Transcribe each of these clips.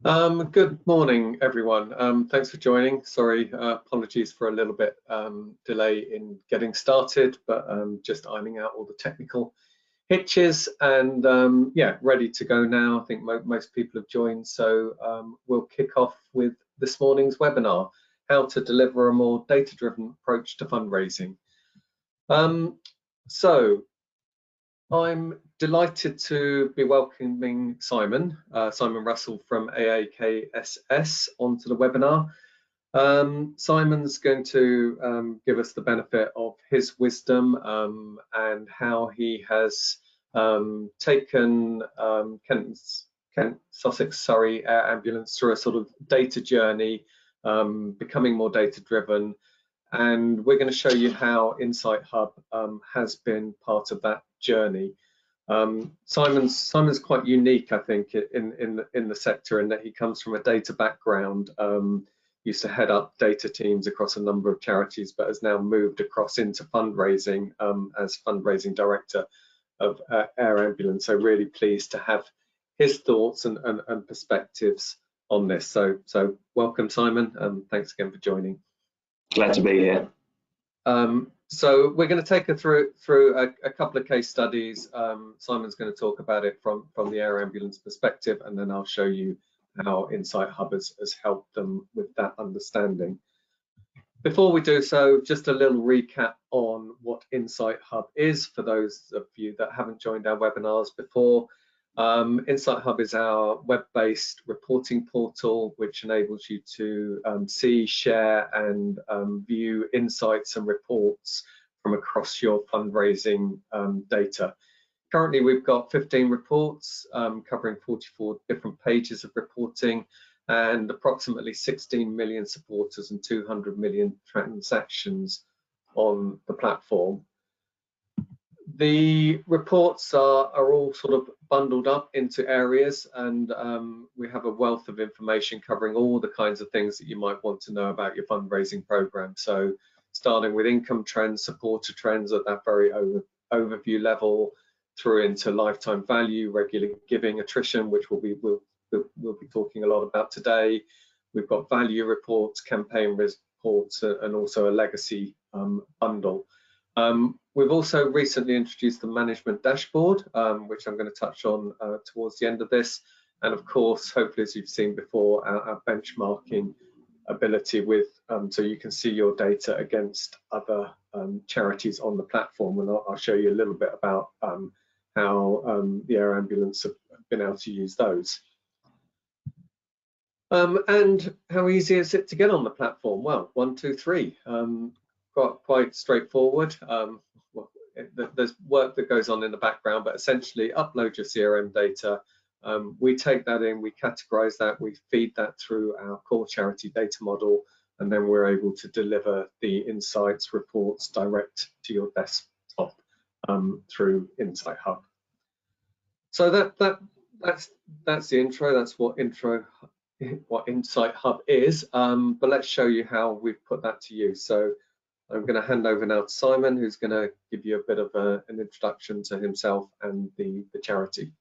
Good morning, everyone. Thanks for joining. Sorry, apologies for a little bit delay in getting started, but just ironing out all the technical hitches and yeah, ready to go now. I think most people have joined, so we'll kick off with this morning's webinar, how to deliver a more data-driven approach to fundraising. So I'm delighted to be welcoming Simon Russell from AAKSS onto the webinar. Simon's going to give us the benefit of his wisdom and how he has taken Kent Sussex Surrey Air Ambulance through a sort of data journey, becoming more data driven. And we're going to show you how InsightHub has been part of that journey. Simon's quite unique, I think, in the sector, in that he comes from a data background. Used to head up data teams across a number of charities, but has now moved across into fundraising as fundraising director of Air Ambulance. So really pleased to have his thoughts and perspectives on this. So welcome, Simon. Thanks again for joining. Glad to be here. So we're going to take her through a couple of case studies. Simon's going to talk about it from the Air Ambulance perspective, and then I'll show you how InsightHub has helped them with that understanding. Before we do so, just a little recap on what InsightHub is for those of you that haven't joined our webinars before. InsightHub is our web-based reporting portal, which enables you to see, share and view insights and reports from across your fundraising data. Currently, we've got 15 reports covering 44 different pages of reporting and approximately 16 million supporters and 200 million transactions on the platform. The reports are all sort of bundled up into areas, and we have a wealth of information covering all the kinds of things that you might want to know about your fundraising program. So starting with income trends, supporter trends at that very overview level, through into lifetime value, regular giving, attrition, which we'll be talking a lot about today. We've got value reports, campaign reports, and also a legacy bundle. We've also recently introduced the management dashboard, which I'm going to touch on towards the end of this. And of course, hopefully, as you've seen before, our benchmarking ability with, so you can see your data against other charities on the platform. And I'll show you a little bit about how the Air Ambulance have been able to use those. And how easy is it to get on the platform? Well, 1, 2, 3. Quite straightforward. There's work that goes on in the background, but essentially upload your CRM data. We take that in, we categorize that, we feed that through our core charity data model, and then we're able to deliver the insights reports direct to your desktop through InsightHub. So that's the intro. That's what InsightHub is. But let's show you how we've put that to use. So I'm going to hand over now to Simon, who's going to give you a bit of an introduction to himself and the charity.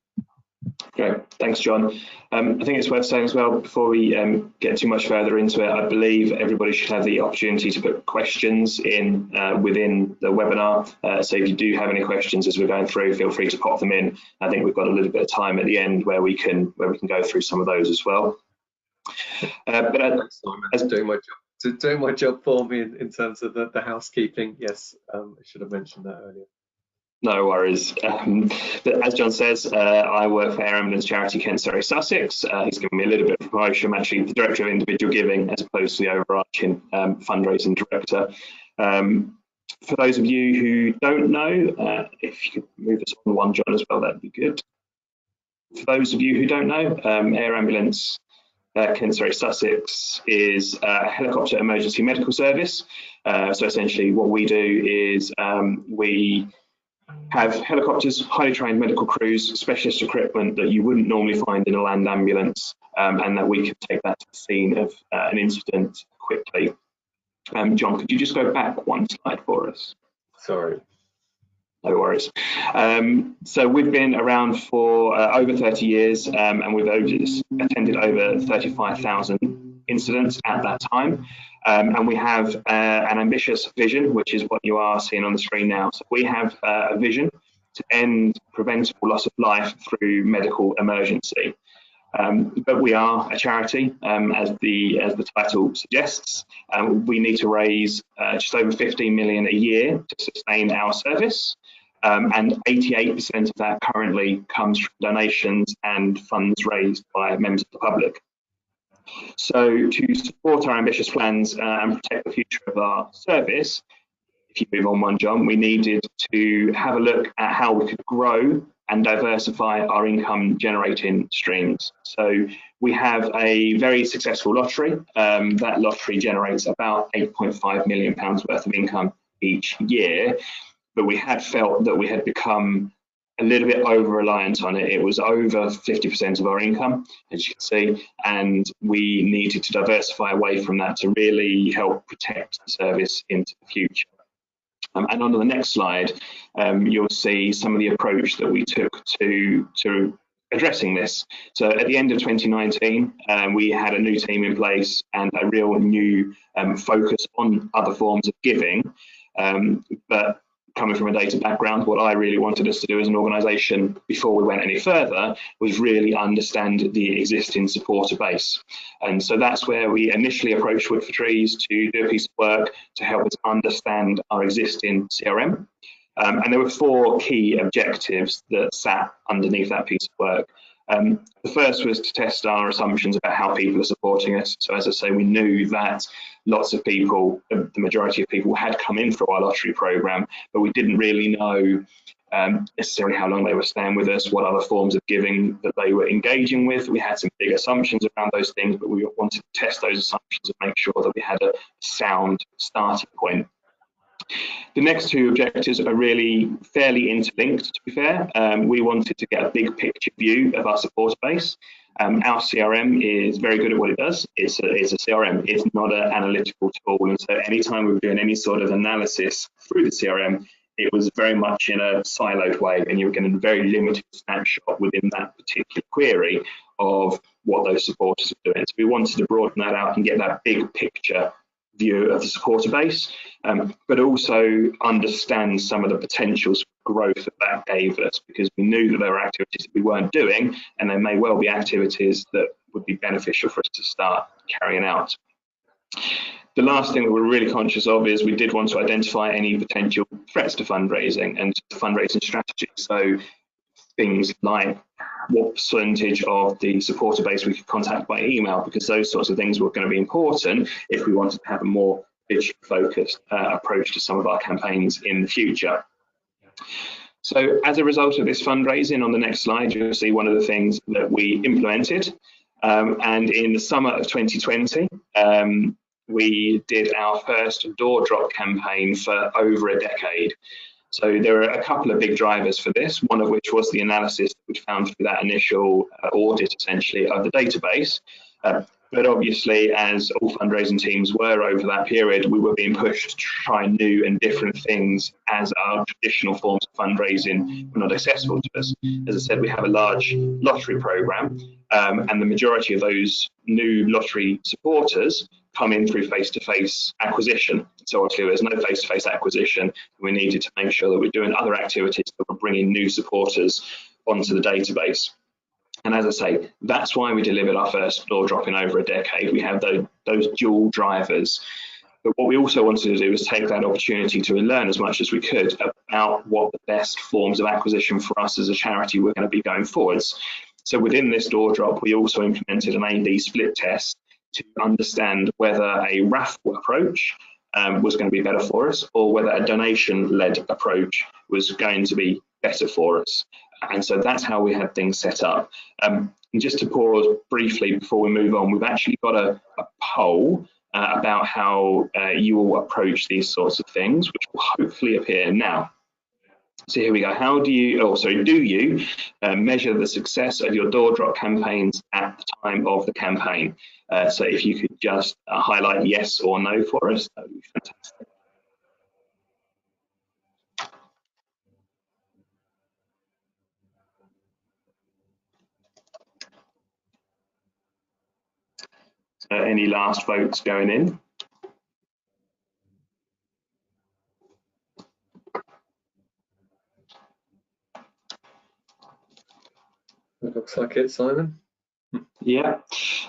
Great, thanks, John. I think it's worth saying as well, before we get too much further into it, I believe everybody should have the opportunity to put questions in within the webinar. So if you do have any questions as we're going through, feel free to pop them in. I think we've got a little bit of time at the end where we can go through some of those as well. But as doing my job for me in terms of the housekeeping. Yes, I should have mentioned that earlier. No worries. But as John says, I work for Air Ambulance charity Kent Surrey Sussex. He's given me a little bit of promotion. I'm actually the director of individual giving as opposed to the overarching fundraising director. For those of you who don't know, if you could move us on one, John, as well, that'd be good. For those of you who don't know, Air Ambulance Kent Surrey Sussex is a helicopter emergency medical service. So essentially what we do is we have helicopters, highly trained medical crews, specialist equipment that you wouldn't normally find in a land ambulance, and that we can take that to the scene of an incident quickly. John, could you just go back one slide for us? Sorry. No worries. So we've been around for over 30 years, and we've attended over 35,000 incidents at that time. And we have an ambitious vision, which is what you are seeing on the screen now. So we have a vision to end preventable loss of life through medical emergency. But we are a charity, as the title suggests. We need to raise just over 15 million a year to sustain our service, and 88% of that currently comes from donations and funds raised by members of the public. So to support our ambitious plans and protect the future of our service, if you move on one, John, we needed to have a look at how we could grow and diversify our income generating streams. So we have a very successful lottery. That lottery generates about £8.5 million worth of income each year, but we had felt that we had become a little bit over reliant on it. It was over 50% of our income, as you can see, and we needed to diversify away from that to really help protect the service into the future. And on the next slide, you'll see some of the approach that we took to addressing this. So at the end of 2019, we had a new team in place and a real new focus on other forms of giving. But coming from a data background, what I really wanted us to do as an organisation before we went any further was really understand the existing supporter base. And so that's where we initially approached Wood for Trees to do a piece of work to help us understand our existing CRM. And there were 4 key objectives that sat underneath that piece of work. The first was to test our assumptions about how people are supporting us. So as I say, we knew that lots of people, the majority of people, had come in through our lottery program, but we didn't really know necessarily how long they were staying with us, what other forms of giving that they were engaging with. We had some big assumptions around those things, but we wanted to test those assumptions and make sure that we had a sound starting point. The next 2 objectives are really fairly interlinked, to be fair. We wanted to get a big picture view of our supporter base. Our CRM is very good at what it does. It's a CRM, it's not an analytical tool. And so anytime we were doing any sort of analysis through the CRM, it was very much in a siloed way, and you were getting a very limited snapshot within that particular query of what those supporters are doing. So we wanted to broaden that out and get that big picture view of the supporter base, but also understand some of the potentials for growth that gave us, because we knew that there were activities that we weren't doing, and there may well be activities that would be beneficial for us to start carrying out. The last thing that we're really conscious of is we did want to identify any potential threats to fundraising and to fundraising strategy. So things like what percentage of the supporter base we could contact by email, because those sorts of things were going to be important if we wanted to have a more focused approach to some of our campaigns in the future. So as a result of this fundraising, on the next slide, you'll see one of the things that we implemented. And in the summer of 2020, we did our first door drop campaign for over a decade. So there are a couple of big drivers for this, one of which was the analysis that we found through that initial audit, essentially, of the database. But obviously, as all fundraising teams were over that period, we were being pushed to try new and different things as our traditional forms of fundraising were not accessible to us. As I said, we have a large lottery program, and the majority of those new lottery supporters come in through face-to-face acquisition. So obviously there's no face-to-face acquisition. We needed to make sure that we're doing other activities that were bringing new supporters onto the database. And as I say, that's why we delivered our first door drop in over a decade. We have those dual drivers. But what we also wanted to do was take that opportunity to learn as much as we could about what the best forms of acquisition for us as a charity were going to be going forwards. So within this door drop, we also implemented an A/B split test to understand whether a raffle approach was going to be better for us, or whether a donation-led approach was going to be better for us. And so that's how we had things set up. And just to pause briefly before we move on, we've actually got a poll about how you will approach these sorts of things, which will hopefully appear now. So here we go. How do you, do you measure the success of your door drop campaigns at the time of the campaign? So if you could just highlight yes or no for us, that would be fantastic. any last votes going in? It looks like it, Simon. Yeah,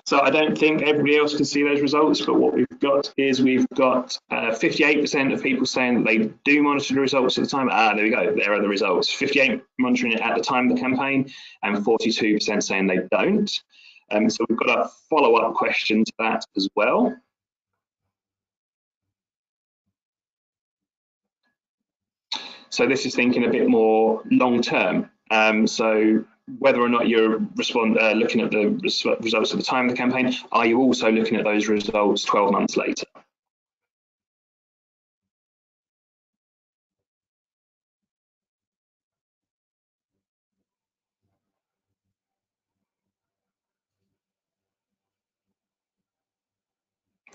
so I don't think everybody else can see those results, but what we've got is we've got 58% of people saying that they do monitor the results at the time. There we go, there are the results. 58 monitoring it at the time of the campaign and 42% saying they don't. So we've got a follow-up question to that as well. So this is thinking a bit more long-term. So whether or not you're looking at the results at the time of the campaign, are you also looking at those results 12 months later?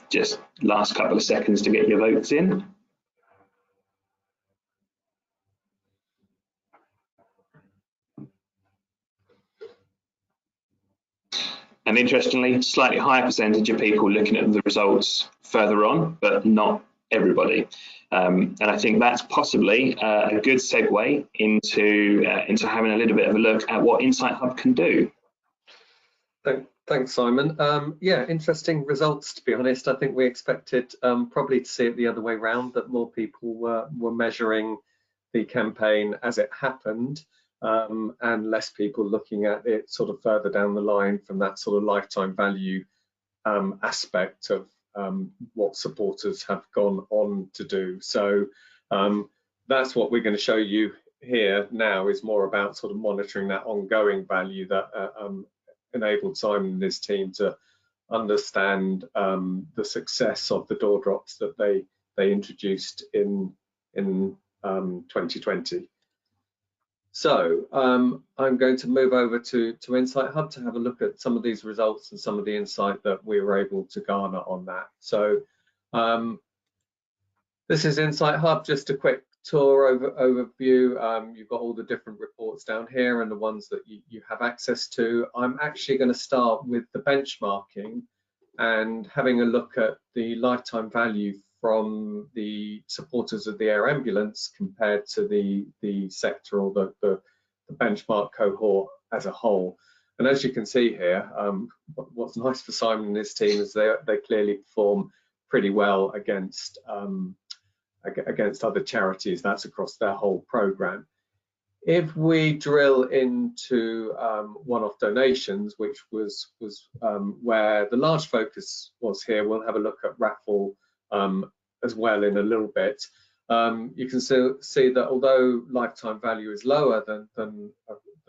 Just last couple of seconds to get your votes in. And interestingly, slightly higher percentage of people looking at the results further on, but not everybody. And I think that's possibly a good segue into having a little bit of a look at what InsightHub can do. Thanks, Simon. Yeah, interesting results, to be honest. I think we expected probably to see it the other way around, that more people were measuring the campaign as it happened, and less people looking at it sort of further down the line from that sort of lifetime value aspect of what supporters have gone on to do. So that's what we're going to show you here now, is more about sort of monitoring that ongoing value that enabled Simon and his team to understand the success of the door drops that they introduced in 2020. So I'm going to move over to InsightHub to have a look at some of these results and some of the insight that we were able to garner on that. So this is InsightHub, just a quick tour overview. You've got all the different reports down here and the ones that you have access to. I'm actually going to start with the benchmarking and having a look at the lifetime value from the supporters of the air ambulance compared to the sector or the benchmark cohort as a whole. And as you can see here, what's nice for Simon and his team is they clearly perform pretty well against other charities. That's across their whole program. If we drill into one-off donations, which was where the large focus was here, we'll have a look at raffle as well in a little bit. You can see that although lifetime value is lower than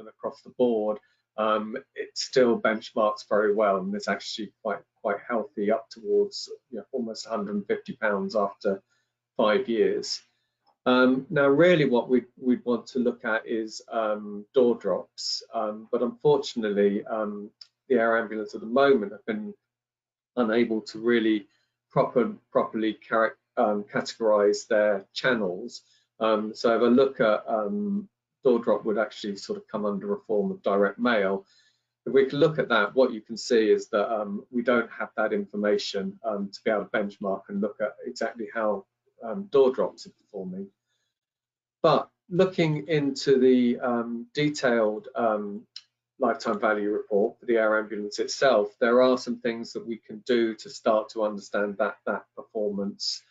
across the board, it still benchmarks very well, and it's actually quite healthy, up towards almost £150 after 5 years. Now, really, what we'd want to look at is door drops, but unfortunately, the air ambulance at the moment have been unable to really properly categorize their channels. So if I look at door drop would actually sort of come under a form of direct mail. If we can look at that, what you can see is that we don't have that information to be able to benchmark and look at exactly how door drops are performing. But looking into the detailed lifetime value report for the air ambulance itself, there are some things that we can do to start to understand that performance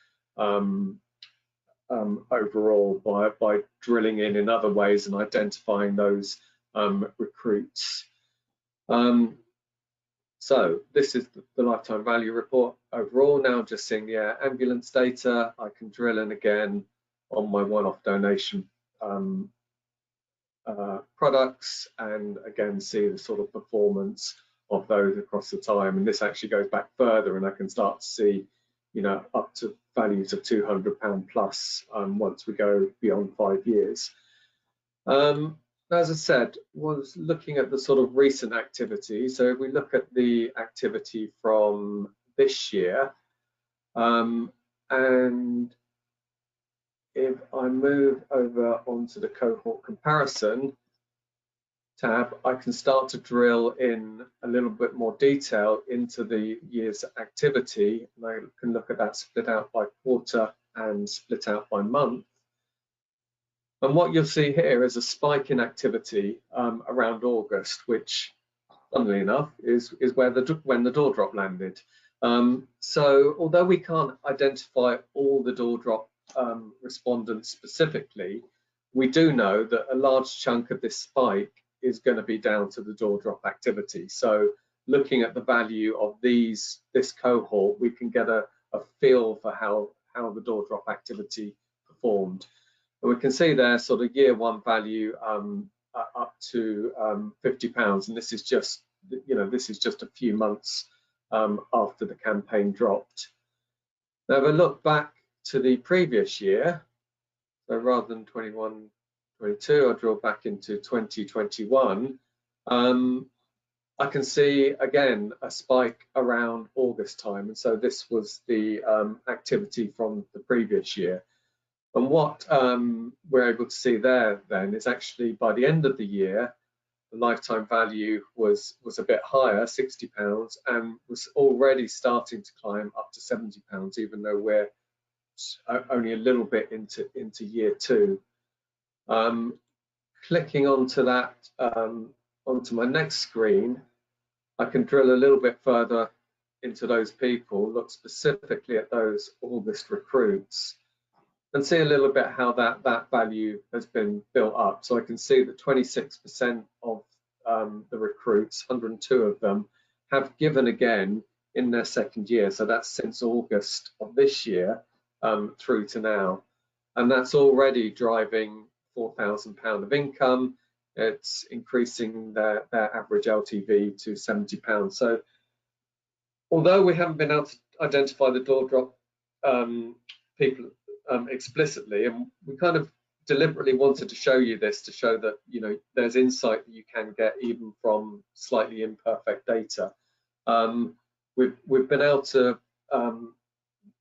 overall by drilling in other ways and identifying those recruits. So this is the lifetime value report overall. Now I'm just seeing the air ambulance data. I can drill in again on my one-off donation products and again see the sort of performance of those across the time. And this actually goes back further, and I can start to see, up to values of £200 plus once we go beyond 5 years. As I said, was looking at the sort of recent activity. So if we look at the activity from this year, and if I move over onto the cohort comparison tab, I can start to drill in a little bit more detail into the year's activity, and I can look at that split out by quarter and split out by month. And what you'll see here is a spike in activity around August, which, funnily enough, is when the door drop landed. So although we can't identify all the door drop respondents specifically, we do know that a large chunk of this spike is going to be down to the door drop activity. So looking at the value of this cohort, we can get a feel for how the door drop activity performed. And we can see there sort of year one value up to £50, and this is just a few months after the campaign dropped. Now, if I look back to the previous year, so rather than 21, 22, I draw back into 2021. I can see again a spike around August time, and so this was the activity from the previous year. And what we're able to see there then is actually by the end of the year, the lifetime value was a bit higher, £60, and was already starting to climb up to £70, even though we're only a little bit into year two. Clicking onto that, onto my next screen, I can drill a little bit further into those people, look specifically at those August recruits, and see a little bit how that value has been built up. So I can see that 26% of the recruits, 102 of them, have given again in their second year. So that's since August of this year through to now. And that's already driving £4,000 of income. It's increasing their average LTV to £70. So although we haven't been able to identify the door drop people explicitly, and we kind of deliberately wanted to show you this to show that there's insight that you can get even from slightly imperfect data. We've been able to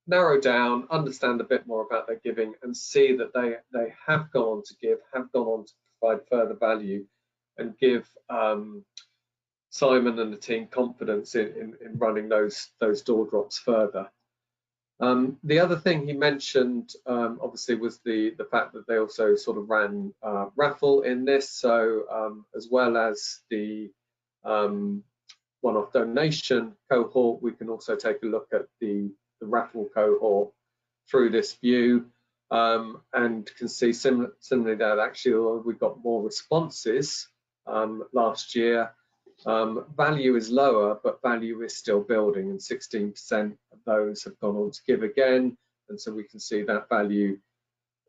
narrow down, understand a bit more about their giving, and see that they have gone on to give, have gone on to provide further value, and give Simon and the team confidence in running those door drops further. The other thing he mentioned, obviously, was the fact that they also sort of ran raffle in this. So as well as the one-off donation cohort, we can also take a look at the raffle cohort through this view, and can see similarly that actually we got more responses last year. Value is lower, but value is still building, and 16% of those have gone on to give again. And so we can see that value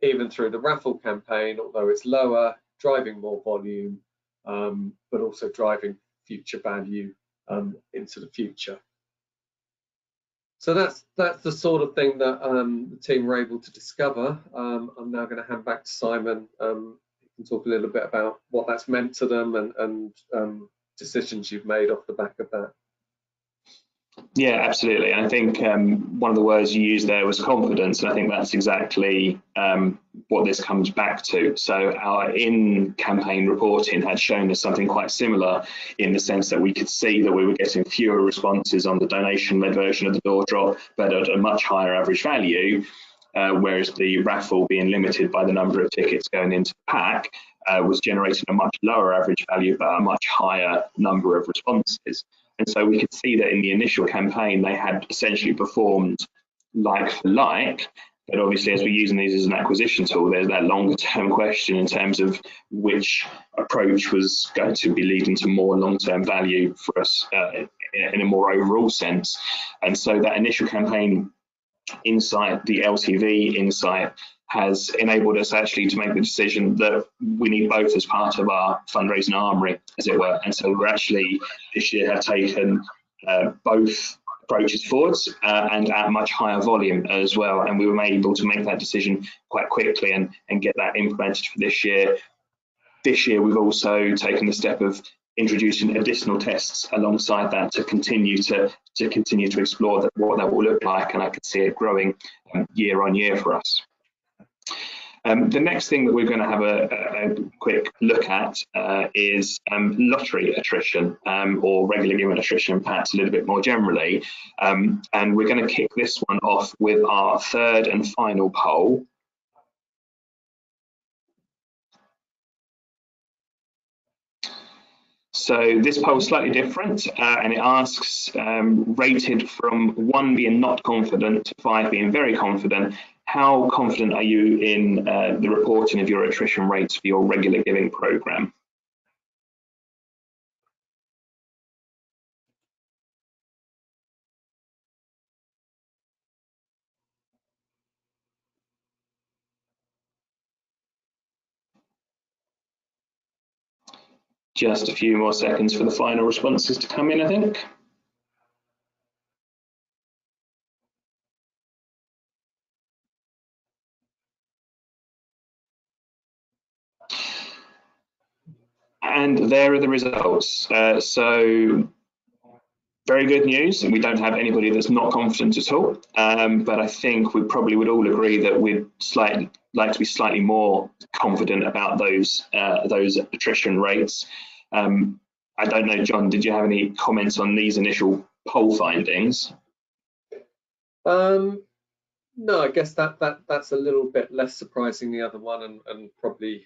even through the raffle campaign, although it's lower, driving more volume, but also driving future value into the future. So that's the sort of thing that the team were able to discover. I'm now going to hand back to Simon. He can talk a little bit about what that's meant to them and decisions you've made off the back of that. Yeah, absolutely. And I think one of the words you used there was confidence, and I think that's exactly what this comes back to. So our in-campaign reporting had shown us something quite similar, in the sense that we could see that we were getting fewer responses on the donation-led version of the door drop, but at a much higher average value, whereas the raffle, being limited by the number of tickets going into the pack, was generating a much lower average value, but a much higher number of responses. And so we could see that in the initial campaign, they had essentially performed like for like, but obviously as we're using these as an acquisition tool, there's that longer term question in terms of which approach was going to be leading to more long-term value for us in a more overall sense. And so that initial campaign insight, the LTV insight, has enabled us actually to make the decision that we need both as part of our fundraising armory, as it were. And so we're actually this year have taken both approaches forwards and at much higher volume as well. And we were able to make that decision quite quickly and get that implemented for this year. This year, we've also taken the step of introducing additional tests alongside that to continue to explore what that will look like, and I can see it growing year on year for us. The next thing that we're going to have a quick look at is lottery attrition, or regular given attrition, perhaps a little bit more generally. And we're going to kick this one off with our third and final poll. So this poll is slightly different, and it asks, rated from 1 being not confident to 5 being very confident, how confident are you in the reporting of your attrition rates for your regular giving program? Just a few more seconds for the final responses to come in, I think. And there are the results. So very good news. We don't have anybody that's not confident at all. But I think we probably would all agree that we'd like to be slightly more confident about those attrition rates. I don't know, John, did you have any comments on these initial poll findings? No, I guess that's a little bit less surprising the other one, and probably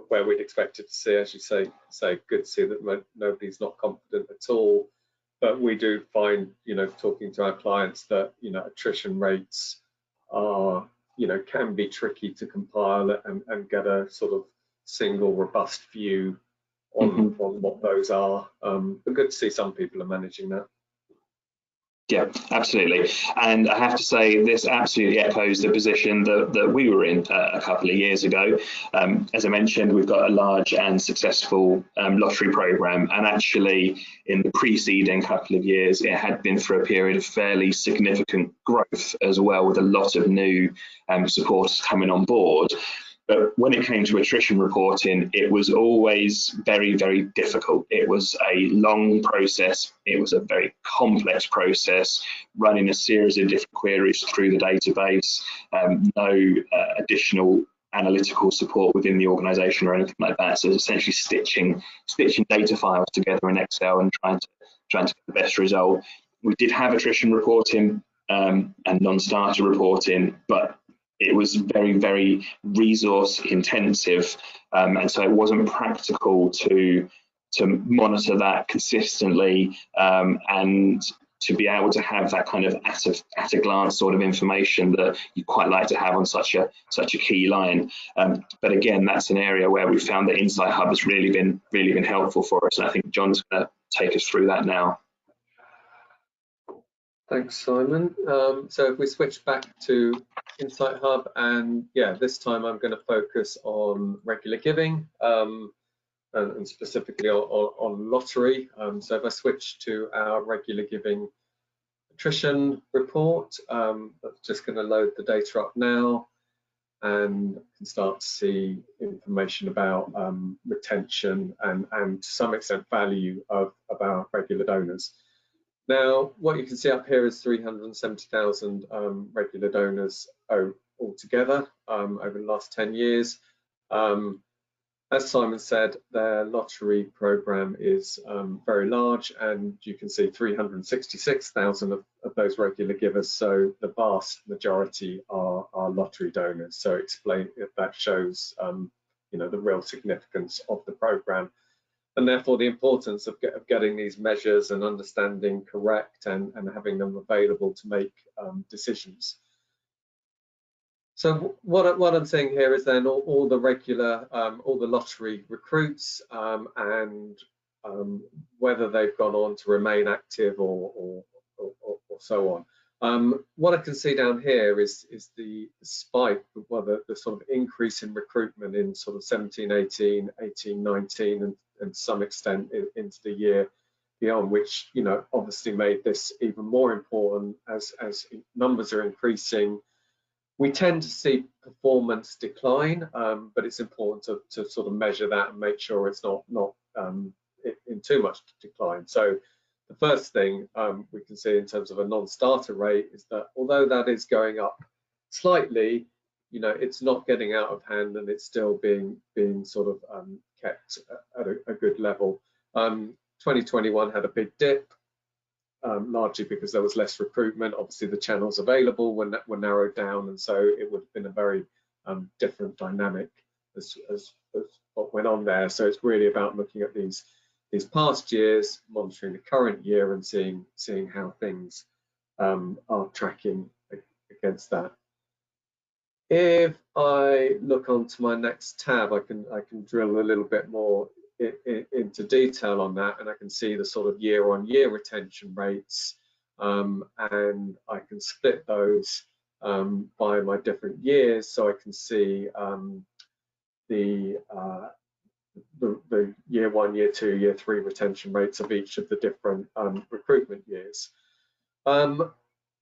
where we'd expected to see, as you say, good to see that nobody's not confident at all. But we do find, talking to our clients, that attrition rates are, can be tricky to compile and get a sort of single robust view on what those are. But good to see some people are managing that. Yeah, absolutely. And I have to say, this absolutely echoes the position that we were in a couple of years ago. As I mentioned, we've got a large and successful lottery program, and actually in the preceding couple of years, it had been for a period of fairly significant growth as well, with a lot of new supporters coming on board. But when it came to attrition reporting, it was always very, very difficult. It was a long process. It was a very complex process, running a series of different queries through the database, no additional analytical support within the organisation or anything like that. So it's essentially stitching data files together in Excel and trying to get the best result. We did have attrition reporting and non-starter reporting, but it was very, very resource intensive, and so it wasn't practical to monitor that consistently, and to be able to have that kind of at a glance sort of information that you quite like to have on such a key line. But again, that's an area where we found that InsightHub has really been helpful for us, and I think John's going to take us through that now. Thanks, Simon. So if we switch back to InsightHub, and this time I'm going to focus on regular giving, and specifically on lottery. So if I switch to our regular giving attrition report, that's just going to load the data up now, and can start to see information about retention and to some extent value of our regular donors. Now, what you can see up here is 370,000 regular donors altogether over the last 10 years. As Simon said, their lottery program is very large, and you can see 366,000 of those regular givers. So the vast majority are lottery donors. So that shows the real significance of the program, and therefore the importance of getting these measures and understanding correct and having them available to make decisions. So what I'm saying here is then all the lottery recruits, and whether they've gone on to remain active or so on. What I can see down here is the spike, the sort of increase in recruitment in sort of 17, 18, 18, 19, and to some extent into the year beyond, which obviously made this even more important as numbers are increasing. We tend to see performance decline, but it's important to sort of measure that and make sure it's not in too much decline. So the first thing we can see in terms of a non-starter rate is that although that is going up slightly, you know, it's not getting out of hand, and it's still being sort of kept at a good level. 2021 had a big dip, largely because there was less recruitment. Obviously, the channels available were narrowed down, and so it would have been a very different dynamic as what went on there. So it's really about looking at these past years, monitoring the current year, and seeing how things are tracking against that. If I look onto my next tab, I can drill a little bit more into detail on that, and I can see the sort of year-on-year retention rates, and I can split those by my different years, so I can see the year 1, year 2, year 3 retention rates of each of the different recruitment years.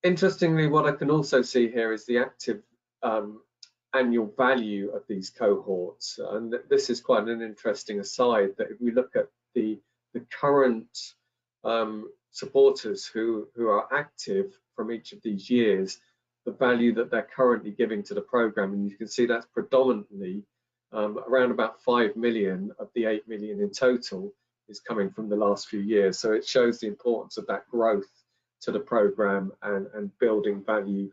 Interestingly, what I can also see here is the active annual value of these cohorts, and this is quite an interesting aside, that if we look at the current supporters who are active from each of these years, the value that they're currently giving to the program, and you can see that's predominantly around about 5 million of the 8 million in total is coming from the last few years. So it shows the importance of that growth to the program and building value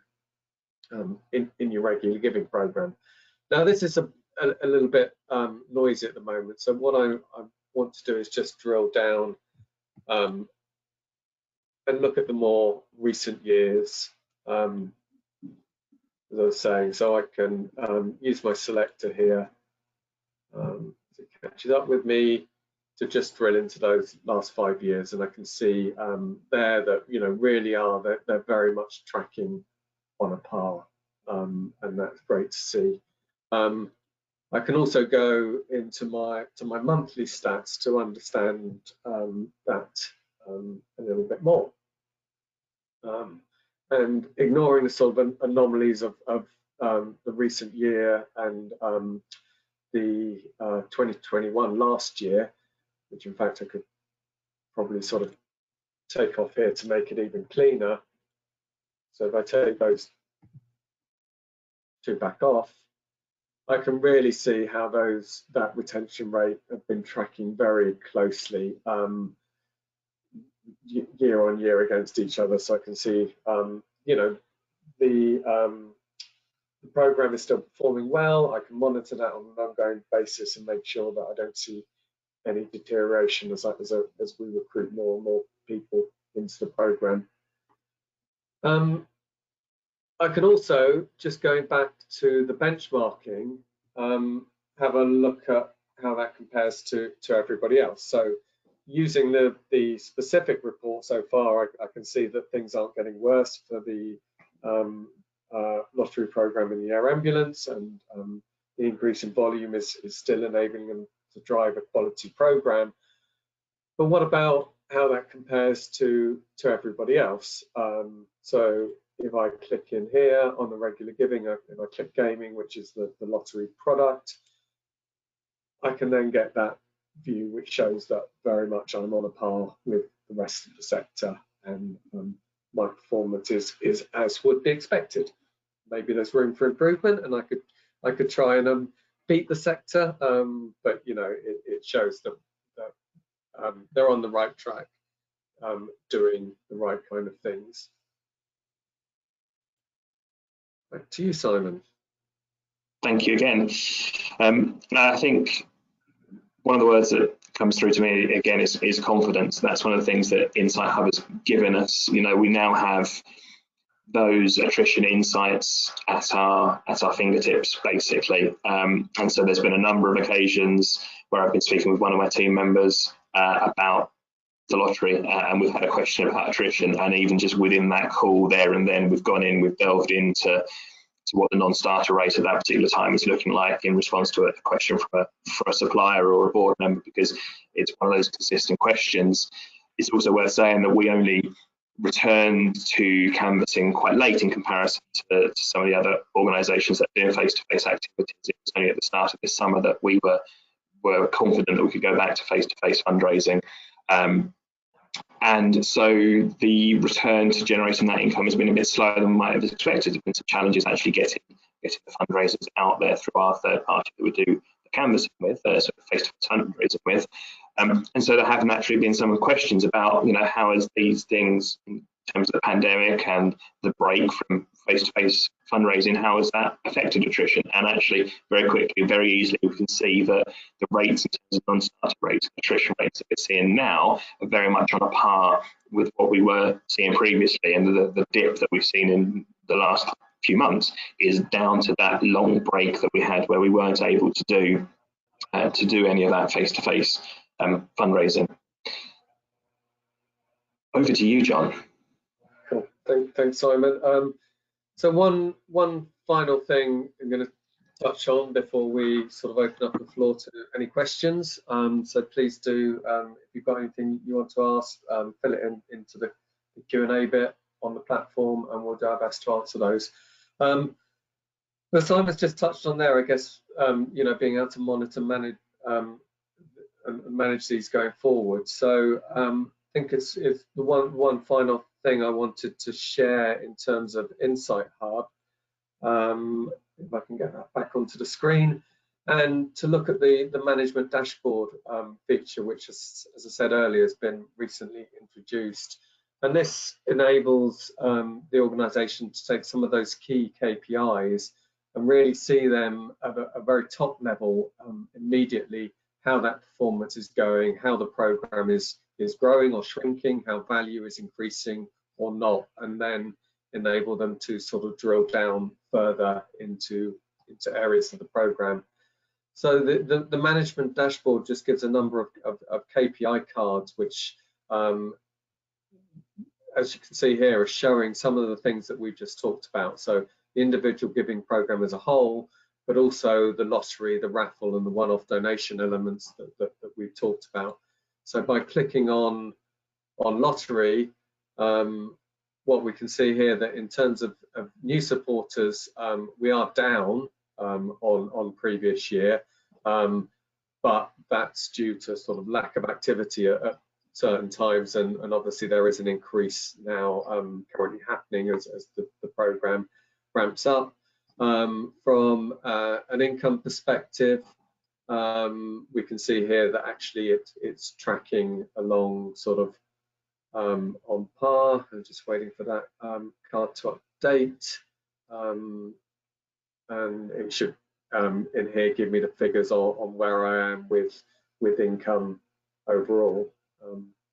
in your regular giving program. Now, this is a little bit noisy at the moment, so what I want to do is just drill down and look at the more recent years, as I was saying. So I can use my selector here to catch it up with me, to just drill into those last 5 years, and I can see there that, you know, really they're very much tracking on a par, and that's great to see. I can also go into my monthly stats to understand that a little bit more, and ignoring the sort of anomalies of the recent year and the 2021 last year, which in fact I could probably sort of take off here to make it even cleaner. So if I take those two back off, I can really see how that retention rate have been tracking very closely year on year against each other. So I can see, you know, the program is still performing well. I can monitor that on an ongoing basis and make sure that I don't see any deterioration as we recruit more and more people into the program. I can also, just going back to the benchmarking, have a look at how that compares to everybody else. So using the specific report so far, I can see that things aren't getting worse for the lottery program in the air ambulance, and the increase in volume is still enabling them to drive a quality program. But what about how that compares to everybody else? So if I click in here on the regular giving, if I click gaming, which is the lottery product, I can then get that view which shows that very much I'm on a par with the rest of the sector, and my performance is as would be expected. Maybe there's room for improvement, and I could try and beat the sector, but you know, it shows that they're on the right track, doing the right kind of things. Back to you, Simon. Thank you again. I think one of the words that comes through to me again is confidence. That's one of the things that InsightHub has given us. You know, we now have those attrition insights at our fingertips, basically. And so there's been a number of occasions where I've been speaking with one of my team members about the lottery, and we've had a question about attrition, and even just within that call there and then we've delved into what the non-starter rate at that particular time is looking like in response to a question from a supplier or a board member, because it's one of those consistent questions. It's also worth saying that we only returned to canvassing quite late in comparison to some of the other organisations that are doing face-to-face activities. It was only at the start of this summer that we were confident that we could go back to face-to-face fundraising. And so the return to generating that income has been a bit slower than we might have expected. There's been some challenges actually getting getting the fundraisers out there through our third party that we do the canvassing with, sort of face-to-face fundraising with. And so there have naturally been some questions about, how is these things in terms of the pandemic and the break from face-to-face fundraising, how has that affected attrition? And actually, very quickly, very easily, we can see that the rates in terms of non-starter rates, attrition rates that we're seeing now are very much on a par with what we were seeing previously. And the dip that we've seen in the last few months is down to that long break that we had where we weren't able to do any of that face-to-face fundraising. Over to you, John. Cool. Thanks, Simon. So one final thing I'm going to touch on before we sort of open up the floor to any questions. So please do, if you've got anything you want to ask, fill it into the Q&A bit on the platform, and we'll do our best to answer those. But Simon's just touched on there, I guess, being able to monitor, manage, and manage these going forward. So I think it's the one final thing I wanted to share in terms of InsightHub. If I can get that back onto the screen, and to look at the management dashboard feature, which, as I said earlier, has been recently introduced. And this enables the organisation to take some of those key KPIs and really see them at a very top level immediately, how that performance is going, how the program is growing or shrinking, how value is increasing or not, and then enable them to sort of drill down further into areas of the program. So the management dashboard just gives a number of KPI cards, which, as you can see here, are showing some of the things that we've just talked about. So the individual giving program as a whole, but also the lottery, the raffle, and the one-off donation elements that we've talked about. So by clicking on lottery, what we can see here that in terms of new supporters, we are down on previous year, but that's due to sort of lack of activity at certain times, and obviously there is an increase now currently happening as the program ramps up. From an income perspective, we can see here that actually it's tracking along sort of on par. I'm just waiting for that card to update, and it should in here give me the figures on where I am with income overall.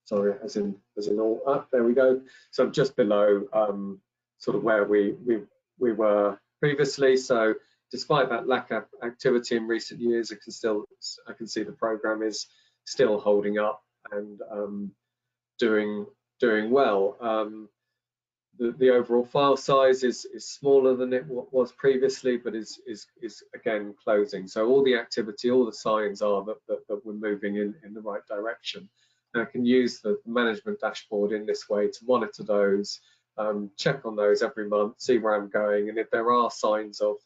Sorry, as in all up. There we go. So I'm just below sort of where we were previously. So despite that lack of activity in recent years, I can see the program is still holding up and doing well. The overall file size is smaller than it was previously, but is again closing. So all the activity, all the signs are that we're moving in the right direction. And I can use the management dashboard in this way to monitor those, check on those every month, see where I'm going, and if there are signs of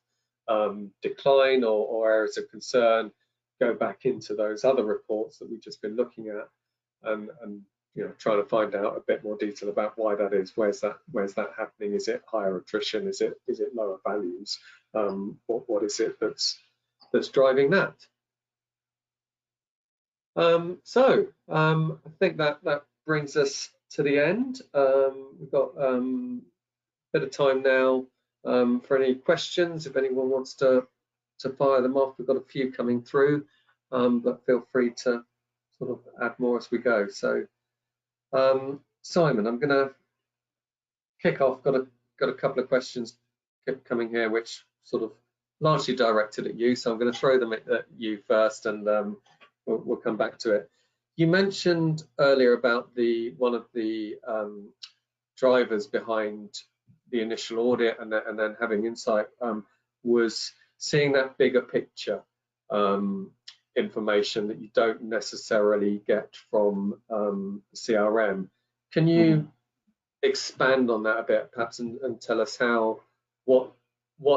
decline or areas of concern, go back into those other reports that we've just been looking at, and trying to find out a bit more detail about why that is. Where's that happening? Is it higher attrition? Is it lower values? What is it that's driving that? So I think that brings us to the end. We've got a bit of time now for any questions. If anyone wants to fire them off, we've got a few coming through, but feel free to sort of add more as we go. So Simon, I'm going to kick off. Got a couple of questions coming here, which sort of largely directed at you. So I'm going to throw them at you first, and we'll come back to it. You mentioned earlier about one of the drivers behind the initial audit and then having insight was seeing that bigger picture information that you don't necessarily get from CRM. Can you expand on that a bit, perhaps, and tell us what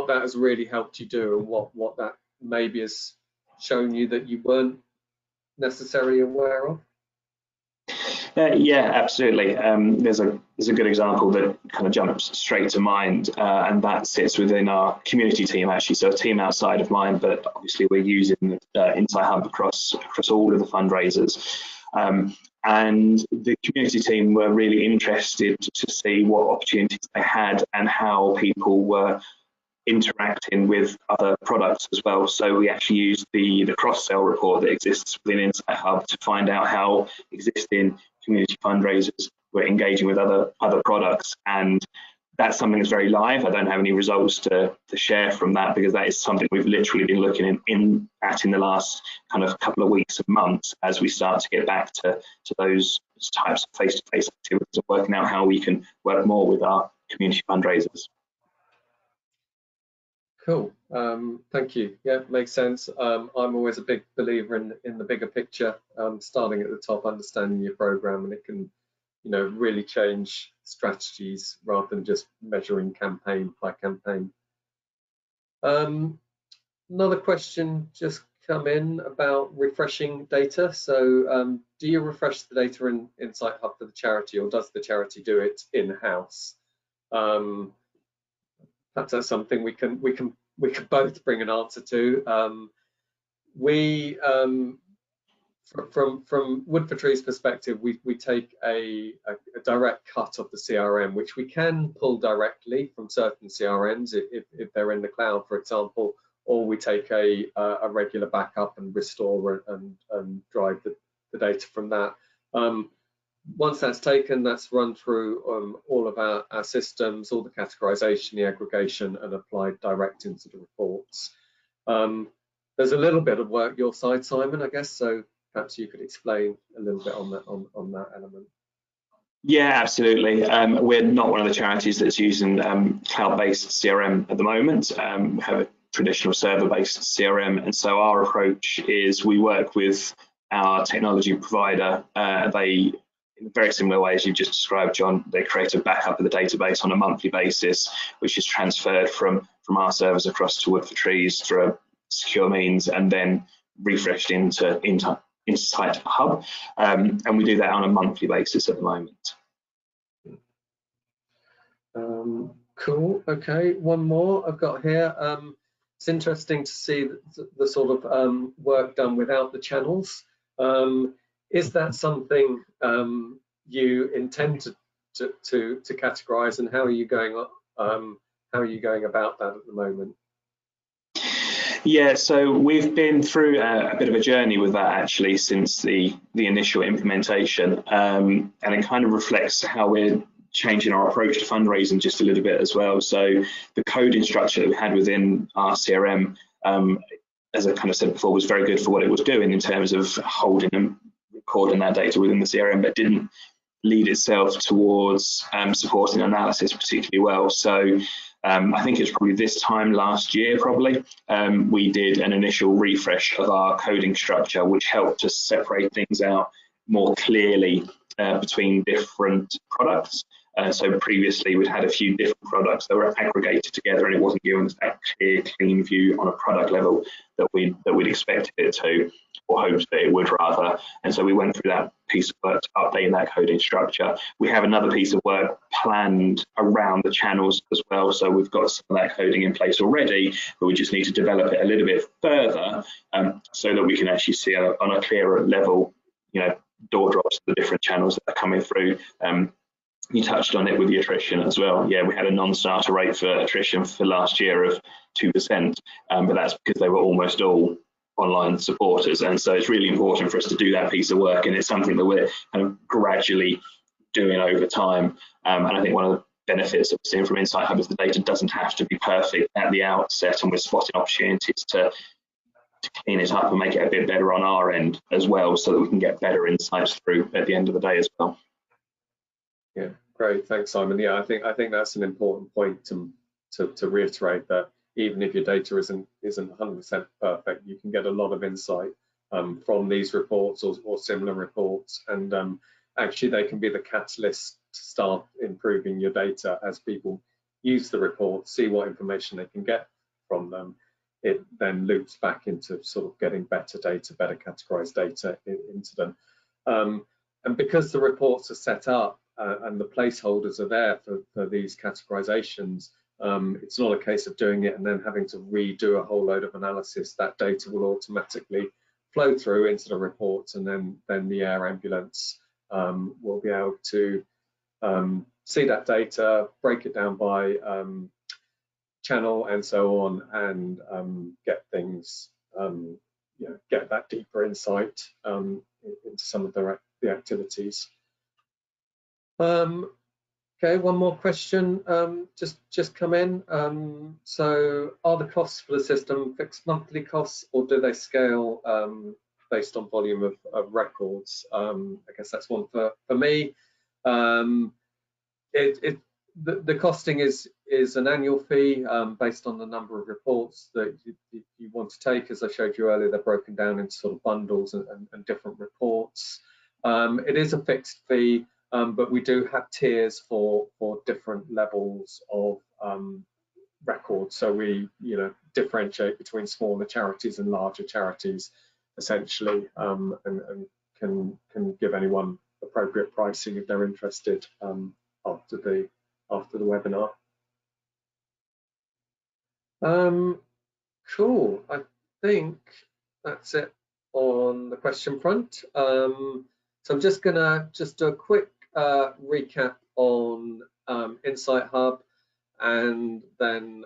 that has really helped you do, and what that maybe has shown you that you weren't necessarily aware of? Yeah, absolutely. There's a good example that kind of jumps straight to mind, and that sits within our community team actually. So a team outside of mine, but obviously we're using InsightHub across all of the fundraisers. And the community team were really interested to see what opportunities they had and how people were interacting with other products as well. So we actually used the cross-sell report that exists within InsightHub to find out how existing community fundraisers were engaging with other products, and that's something that's very live. I don't have any results to share from that, because that is something we've literally been looking at in the last kind of couple of weeks and months as we start to get back to those types of face-to-face activities and working out how we can work more with our community fundraisers. Cool. Thank you. Yeah, makes sense. I'm always a big believer in the bigger picture, starting at the top, understanding your program, and it can, really change strategies rather than just measuring campaign by campaign. Another question just come in about refreshing data. So do you refresh the data in InsightHub for the charity, or does the charity do it in-house? Perhaps that's something we can both bring an answer to. From Wood for Trees perspective, we take a direct cut of the CRM, which we can pull directly from certain CRMs if they're in the cloud, for example, or we take a regular backup and restore and drive the data from that. Once that's taken, that's run through all of our systems, all the categorization, the aggregation, and applied direct into the reports. There's a little bit of work your side, Simon, I guess, so perhaps you could explain a little bit on that element. Yeah, absolutely. We're not one of the charities that's using cloud-based CRM at the moment. We have a traditional server-based CRM, and so our approach is we work with our technology provider. They, in very similar ways you've just described, John, they create a backup of the database on a monthly basis, which is transferred from our servers across to Wood for Trees through a secure means, and then refreshed into InsightHub, and we do that on a monthly basis at the moment. Cool. Okay, one more I've got here. It's interesting to see the sort of work done without the channels. Is that something you intend to categorize, and how are you going about that at the moment? Yeah, so we've been through a bit of a journey with that actually since the initial implementation, and it kind of reflects how we're changing our approach to fundraising just a little bit as well. So the coding structure that we had within our CRM, as I kind of said before, was very good for what it was doing in terms of holding and recording that data within the CRM, but didn't lead itself towards supporting analysis particularly well. So I think it's probably this time last year, we did an initial refresh of our coding structure, which helped us separate things out more clearly between different products. So previously we'd had a few different products that were aggregated together, and it wasn't giving us that clear, clean view on a product level that we'd expected it to, or hoped that it would rather. And so we went through that piece of work to update that coding structure. We have another piece of work planned around the channels as well. So we've got some of that coding in place already, but we just need to develop it a little bit further so that we can actually see on a clearer level, door drops of the different channels that are coming through. You touched on it with the attrition as well. Yeah, we had a non-starter rate for attrition for last year of 2%, but that's because they were almost all online supporters, and so it's really important for us to do that piece of work, and it's something that we're kind of gradually doing over time. And I think one of the benefits that we're seeing from InsightHub is the data doesn't have to be perfect at the outset, and we're spotting opportunities to clean it up and make it a bit better on our end as well, so that we can get better insights through at the end of the day as well. Yeah, great, thanks, Simon. Yeah, I think that's an important point to reiterate, that even if your data isn't 100% perfect, you can get a lot of insight from these reports or similar reports, and actually they can be the catalyst to start improving your data as people use the report, see what information they can get from them. It then loops back into sort of getting better data, better categorized data into them. And because the reports are set up and the placeholders are there for these categorizations, it's not a case of doing it and then having to redo a whole load of analysis. That data will automatically flow through into the reports, and then the air ambulance will be able to see that data, break it down by channel and so on, and get things, get that deeper insight into some of the activities. Okay, one more question just come in. So are the costs for the system fixed monthly costs, or do they scale based on volume of records? I guess that's one for me. The costing is an annual fee based on the number of reports that you want to take. As I showed you earlier, they're broken down into sort of bundles and different reports. It is a fixed fee, but we do have tiers for different levels of records. So we differentiate between smaller charities and larger charities, essentially, and can give anyone appropriate pricing if they're interested after the webinar. Cool. I think that's it on the question front. So I'm just gonna do a quick recap on InsightHub, and then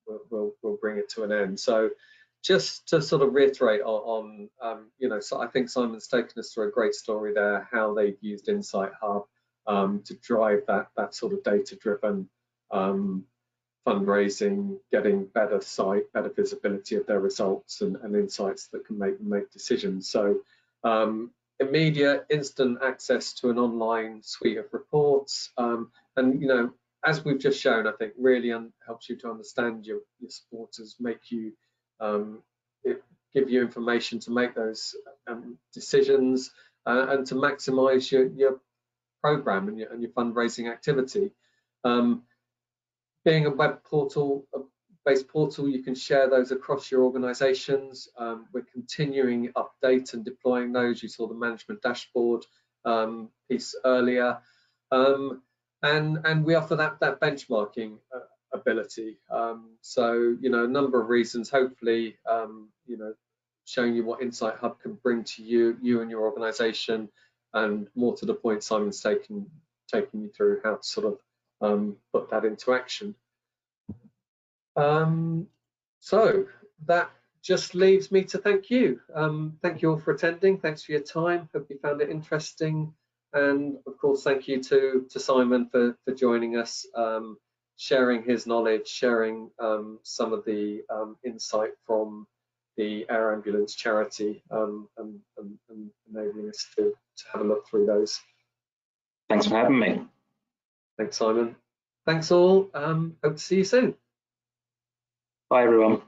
we'll bring it to an end. So just to sort of reiterate on so I think Simon's taken us through a great story there, how they've used InsightHub to drive that sort of data-driven fundraising, getting better sight, better visibility of their results and insights that can make decisions. So immediate, instant access to an online suite of reports, and as we've just shown, I think really helps you to understand your supporters, make you give you information to make those decisions and to maximise your program and your fundraising activity. Being a web portal, based portal, you can share those across your organizations. We're continuing update and deploying those. You saw the management dashboard piece earlier, and we offer that benchmarking ability. So a number of reasons, hopefully showing you what InsightHub can bring to you and your organization, and more to the point, Simon's taking you through how to sort of put that into action. So that just leaves me to thank you. Thank you all for attending. Thanks for your time. Hope you found it interesting. And of course, thank you to Simon for joining us, sharing his knowledge, sharing some of the insight from the Air Ambulance charity, and enabling us to have a look through those. Thanks for having me. Thanks, Simon. Thanks all. Hope to see you soon. Bye, everyone.